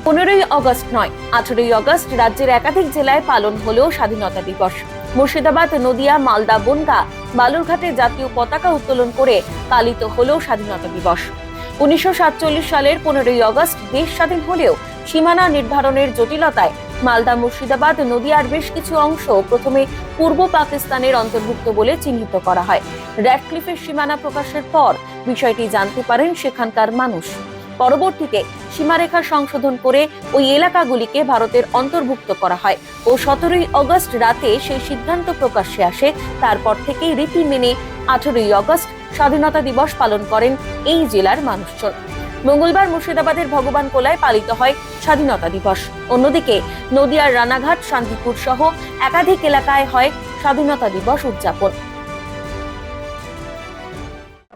15ই August নয়, 18ই August রাজ্যের একাধিক জেলায় পালন হলো স্বাধীনতা দিবস। মুর্শিদাবাদ, নদিয়া, মালদা, বনগাঁ, বালুরঘাটে জাতীয় পতাকা উত্তোলন করে পালিত হলো স্বাধীনতা দিবস। 1947 সালের 15ই আগস্ট দেশ স্বাধীন হলেও সীমানা নির্ধারণের জটিলতায় মালদা, মুর্শিদাবাদ, নদিয়ার বেশ কিছু অংশ প্রথমে পূর্ব পাকিস্তানের অন্তর্ভুক্ত বলে চিহ্নিত করা হয়। র্যাডক্লিফের সীমানা প্রকাশের পর বিষয়টি জানতে পারেন সেখানকার মানুষ। পরবর্তীতে সীমারেখা সংশোধন করে ওই এলাকাগুলিকে ভারতের অন্তর্ভুক্ত করা হয় ও 17ই আগস্ট রাতে সেই সিদ্ধান্ত প্রকাশ্যে আসে। তারপর থেকেই রীতি মেনে 18ই আগস্ট স্বাধীনতা দিবস পালন করেন এই জেলার মানুষজন। মঙ্গলবার মুর্শিদাবাদের ভগবান কোলায় পালিত হয় স্বাধীনতা দিবস। অন্যদিকে নদিয়ার রানাঘাট, শান্তিপুর সহ একাধিক এলাকায় হয় স্বাধীনতা দিবস উদযাপন।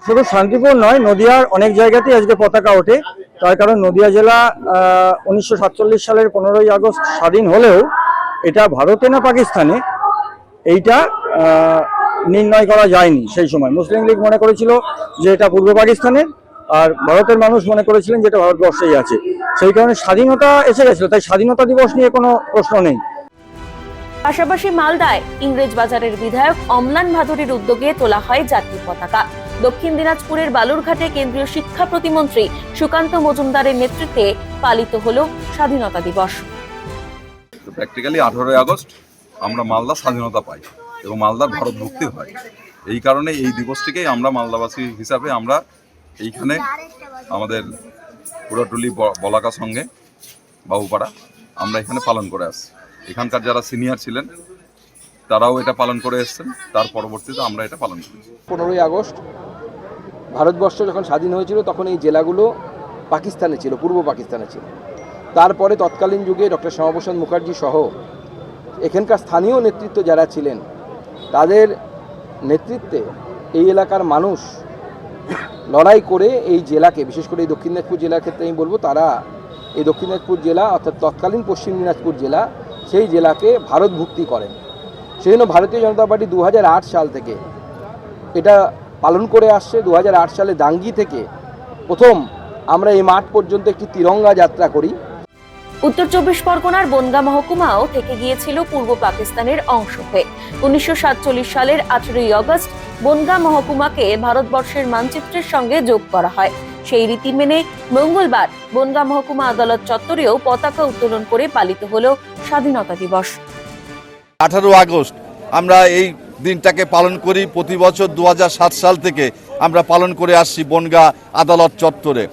শুধু শান্তিপুর নয়, নদিয়ার অনেক জায়গাতেই আজকে পতাকা ওঠে। তার কারণ নদিয়া জেলা 1947 সালের 15ই আগস্ট স্বাধীন হলেও এটা ভারতে না পাকিস্তানে এইটা নির্ণয় করা যায়নি। সেই সময় মুসলিম লীগ মনে করেছিল যে এটা পূর্ব পাকিস্তানের, আর ভারতের মানুষ মনে করেছিলেন যে এটা ভারতবর্ষেই আছে। সেই কারণে স্বাধীনতা এসে গেছিল, তাই স্বাধীনতা দিবস নিয়ে কোনো প্রশ্ন নেই। পাশাপাশি মালদায় ইংরেজ বাজারের বিধায়ক অম্লান ভাদুরীর উদ্যোগে তোলা হয় জাতীয় পতাকা। দক্ষিণ দিনাজপুরের বালুরঘাটে কেন্দ্রীয় শিক্ষা প্রতিমন্ত্রী সুকান্ত মজুমদারের নেতৃত্বে পালিত হলো স্বাধীনতা দিবস। প্র্যাকটিক্যালি 18ই আগস্ট আমরা মালদা স্বাধীনতা পাই এবং মালদার ভারতভুক্তি হয়। এই কারণে এই দিবসটিকেই আমরা মালদাবাসী হিসাবে আমরা এইখানে আমাদের পুরাটুলি বলাকা সঙ্গে বাবুপাড়া আমরা এখানে পালন করে আসছি। এখানকার যারা সিনিয়র ছিলেন তারাও এটা পালন করে এসছেন, তার পরবর্তীতে আমরা এটা পালন করেছি। 15ই আগস্ট ভারতবর্ষ যখন স্বাধীন হয়েছিল তখন এই জেলাগুলো পাকিস্তানে ছিল, পূর্ব পাকিস্তানে ছিল। তারপরে তৎকালীন যুগে ডক্টর শ্যামাপ্রসাদ মুখার্জি সহ এখানকার স্থানীয় নেতৃত্ব যারা ছিলেন তাদের নেতৃত্বে এই এলাকার মানুষ লড়াই করে এই জেলাকে, বিশেষ করে এই দক্ষিণ দিনাজপুর জেলার ক্ষেত্রে আমি বলবো, তারা এই দক্ষিণ দিনাজপুর জেলা অর্থাৎ তৎকালীন পশ্চিম দিনাজপুর জেলা, সেই জেলাকে ভারতভুক্তি করেন। সেই জন্য ভারতীয় জনতা পার্টি 2008 সাল থেকে এটা পালন করে আসছে। 2008 সালে দাঙ্গি থেকে প্রথম আমরা এই মাঠ পর্যন্ত একটি তিরঙ্গা যাত্রা করি। উত্তর 24 পরগনার বনগাঁ মহকুমাও থেকে গিয়েছিল পূর্ব পাকিস্তানের অংশ হয়ে। 1947 সালের 18ই আগস্ট বনগাঁ মহকুমাকে ভারতবর্ষের মানচিত্রের সঙ্গে যোগ করা হয়। সেই রীতি মেনে মঙ্গলবার বনগাঁ মহকুমা আদালত চত্বরেও পতাকা উত্তোলন করে পালিত হলো স্বাধীনতা দিবস। 18 আগস্ট আমরা এই দিনটাকে পালন করি প্রতি বছর। 2007 সাল থেকে আমরা পালন করে আসছি বনগাঁ আদালত চত্বরে।